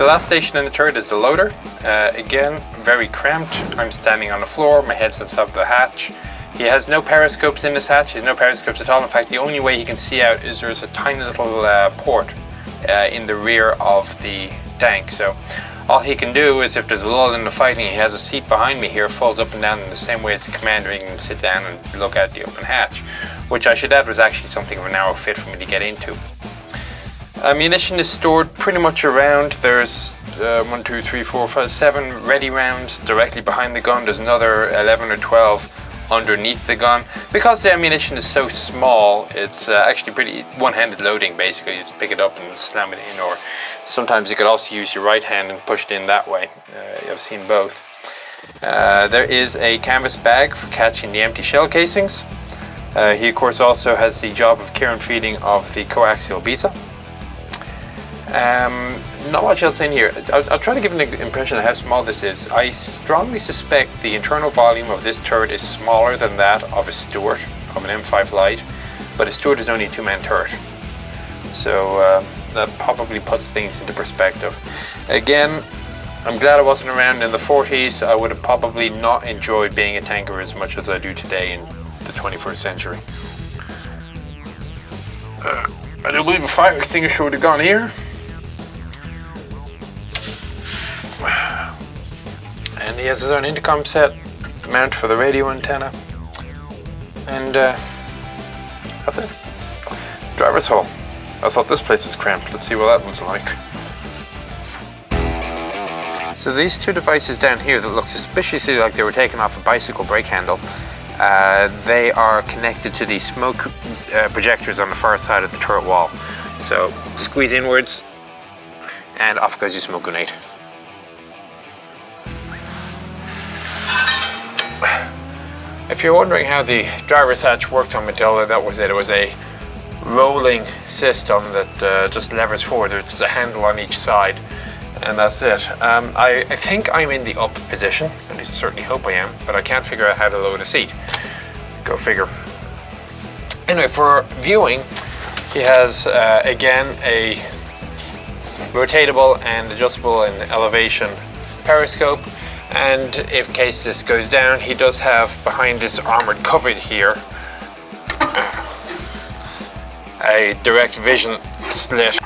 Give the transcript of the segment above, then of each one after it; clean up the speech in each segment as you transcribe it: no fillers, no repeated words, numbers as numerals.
the last station in the turret is the loader. Again, very cramped. I'm standing on the floor, my head's on top of the hatch. He has no periscopes in this hatch, he has no periscopes at all. In fact, the only way he can see out is there's a tiny little port in the rear of the tank. So all he can do is, if there's a lull in the fighting, he has a seat behind me here, folds up and down in the same way as the commander. He can sit down and look out the open hatch, which I should add was actually something of a narrow fit for me to get into. Ammunition is stored pretty much around. There's 1, 2, 3, 4, 5, 7 ready rounds directly behind the gun. There's another 11 or 12 underneath the gun. Because the ammunition is so small, it's actually pretty one-handed loading basically. You just pick it up and slam it in, or sometimes you could also use your right hand and push it in that way. I've seen both. There is a canvas bag for catching the empty shell casings. He of course also has the job of care and feeding of the coaxial beta. Not much else in here. I'll try to give an impression of how small this is. I strongly suspect the internal volume of this turret is smaller than that of a Stuart, of an M5 Light, but a Stuart is only a 2-man turret. So that probably puts things into perspective. Again, I'm glad I wasn't around in the 40s. I would have probably not enjoyed being a tanker as much as I do today in the 21st century. I do believe a fire extinguisher would have gone here. And he has his own intercom set, mount for the radio antenna, and that's it. Driver's hall. I thought this place was cramped. Let's see what that one's like. So these two devices down here that look suspiciously like they were taken off a bicycle brake handle, they are connected to the smoke projectors on the far side of the turret wall. So squeeze inwards and off goes your smoke grenade. If you're wondering how the driver's hatch worked on Matilda, that was it. It was a rolling system that just levers forward. There's a handle on each side, and that's it. I think I'm in the up position, at least I certainly hope I am, but I can't figure out how to load a seat. Go figure. Anyway, for viewing, he has again a rotatable and adjustable in elevation periscope. And in case this goes down, he does have behind this armored cover here a direct vision slit.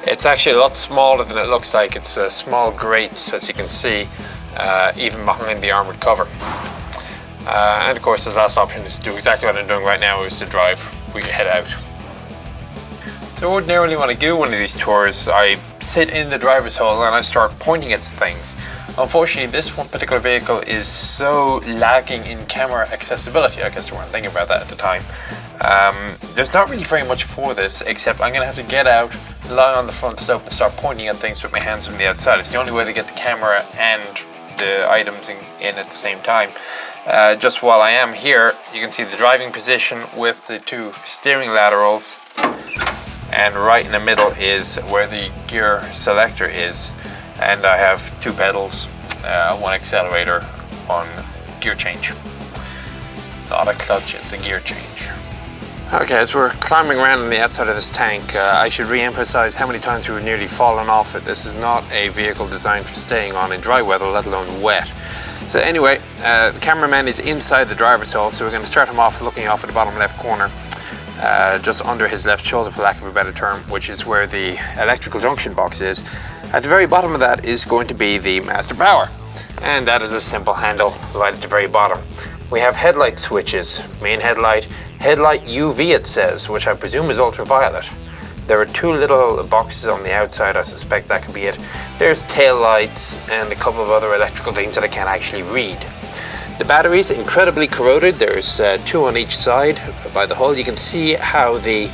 It's actually a lot smaller than it looks like. It's a small grate, so as you can see, even behind the armored cover. And of course, his last option is to do exactly what I'm doing right now, is to drive. We can head out. So ordinarily when I do one of these tours, I sit in the driver's hole and I start pointing at things. Unfortunately, this one particular vehicle is so lacking in camera accessibility. I guess they weren't thinking about that at the time. There's not really very much for this, except I'm going to have to get out, lie on the front step and start pointing at things with my hands from the outside. It's the only way to get the camera and the items in at the same time. Just while I am here, you can see the driving position with the two steering laterals, and right in the middle is where the gear selector is. And I have two pedals, one accelerator, one gear change. Not a clutch, it's a gear change. Okay, as we're climbing around on the outside of this tank, I should re-emphasize how many times we've nearly fallen off it. This is not a vehicle designed for staying on in dry weather, let alone wet. So anyway, the cameraman is inside the driver's hole, so we're going to start him off looking off at the bottom left corner. Just under his left shoulder, for lack of a better term, which is where the electrical junction box is. At the very bottom of that is going to be the master power, and that is a simple handle right at the very bottom. We have headlight switches, main headlight, headlight UV it says, which I presume is ultraviolet. There are two little boxes on the outside, I suspect that could be it. There's tail lights and a couple of other electrical things that I can't actually read. The batteries, incredibly corroded. There's two on each side by the hull. You can see how the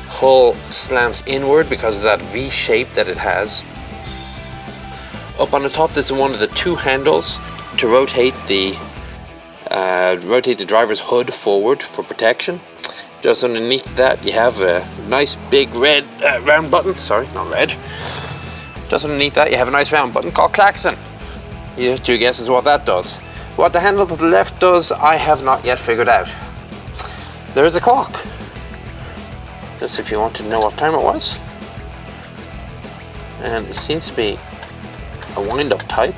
hull slants inward because of that V shape that it has. Up on the top, this is one of the two handles to rotate the driver's hood forward for protection. Just underneath that, you have a nice big red round button. Sorry, not red. Just underneath that, you have a nice round button called klaxon. You have two guesses what that does. What the handle to the left does, I have not yet figured out. There is a clock. Just if you want to know what time it was. And it seems to be a wind-up type.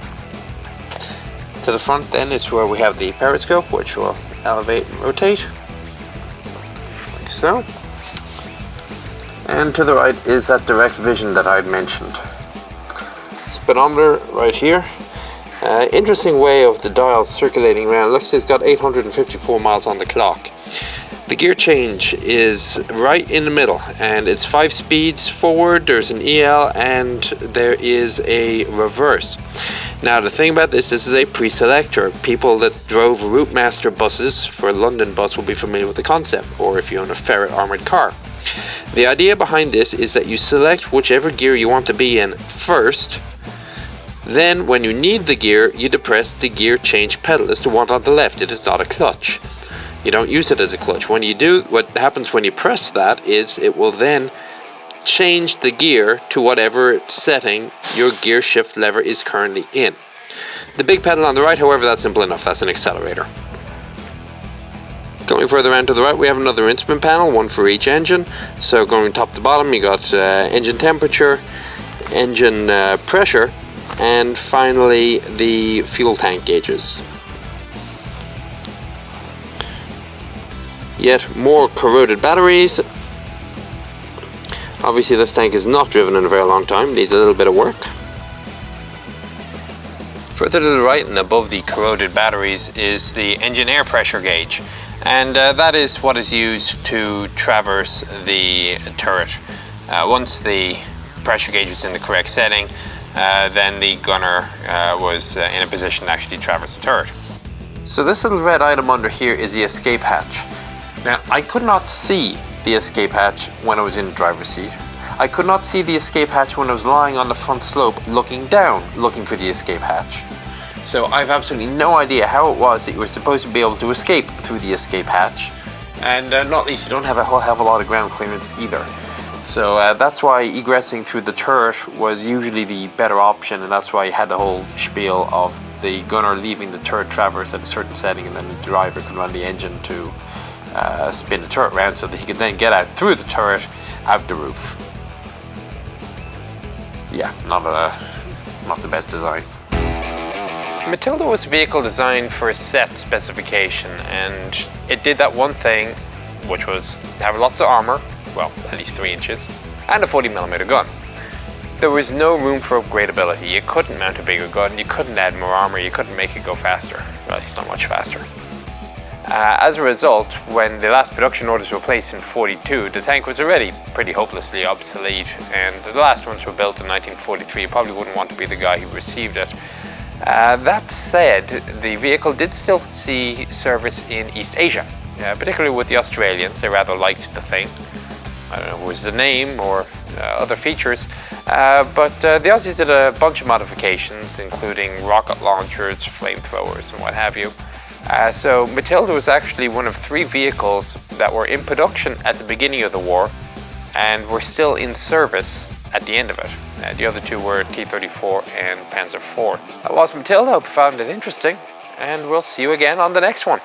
To the front then is where we have the periscope, which will elevate and rotate, like so. And to the right is that direct vision that I'd mentioned. Speedometer right here. Interesting way of the dials circulating around. Looks like it's got 854 miles on the clock. The gear change is right in the middle, and it's 5 speeds forward, there's an EL, and there is a reverse. Now the thing about this is a pre-selector. People that drove Routemaster buses for London bus will be familiar with the concept, or if you own a Ferret armoured car. The idea behind this is that you select whichever gear you want to be in first. Then when you need the gear, you depress the gear change pedal. It's the one on the left. It is not a clutch. You don't use it as a clutch. When you do, what happens when you press that is it will then change the gear to whatever setting your gear shift lever is currently in. The big pedal on the right, however, that's simple enough. That's an accelerator. Going further around to the right, we have another instrument panel, one for each engine. So going top to bottom, you got engine temperature, engine pressure, and finally the fuel tank gauges. Yet more corroded batteries. Obviously this tank is not driven in a very long time, needs a little bit of work. Further to the right and above the corroded batteries is the engine air pressure gauge, and that is what is used to traverse the turret. Once the pressure gauge was in the correct setting, then the gunner was in a position to actually traverse the turret. So this little red item under here is the escape hatch. Now, I could not see the escape hatch when I was in the driver's seat. I could not see the escape hatch when I was lying on the front slope looking down, looking for the escape hatch. So I've absolutely no idea how it was that you were supposed to be able to escape through the escape hatch. And not least, you don't have a whole hell of a lot of ground clearance either. So that's why egressing through the turret was usually the better option, and that's why you had the whole spiel of the gunner leaving the turret traverse at a certain setting, and then the driver can run the engine to spin the turret around so that he could then get out through the turret, out the roof. Yeah, not the best design. Matilda was a vehicle designed for a set specification, and it did that one thing, which was to have lots of armor, well, at least 3 inches, and a 40mm gun. There was no room for upgradability. You couldn't mount a bigger gun, you couldn't add more armor, you couldn't make it go faster. Well, it's not much faster. As a result, when the last production orders were placed in 42, the tank was already pretty hopelessly obsolete, and the last ones were built in 1943. You probably wouldn't want to be the guy who received it. That said, the vehicle did still see service in East Asia, particularly with the Australians. They rather liked the thing. I don't know if it was the name or other features, but the Aussies did a bunch of modifications, including rocket launchers, flamethrowers, and what have you. So Matilda was actually one of 3 vehicles that were in production at the beginning of the war and were still in service at the end of it. The other 2 were T-34 and Panzer IV. That was Matilda. Hope you found it interesting, and we'll see you again on the next one.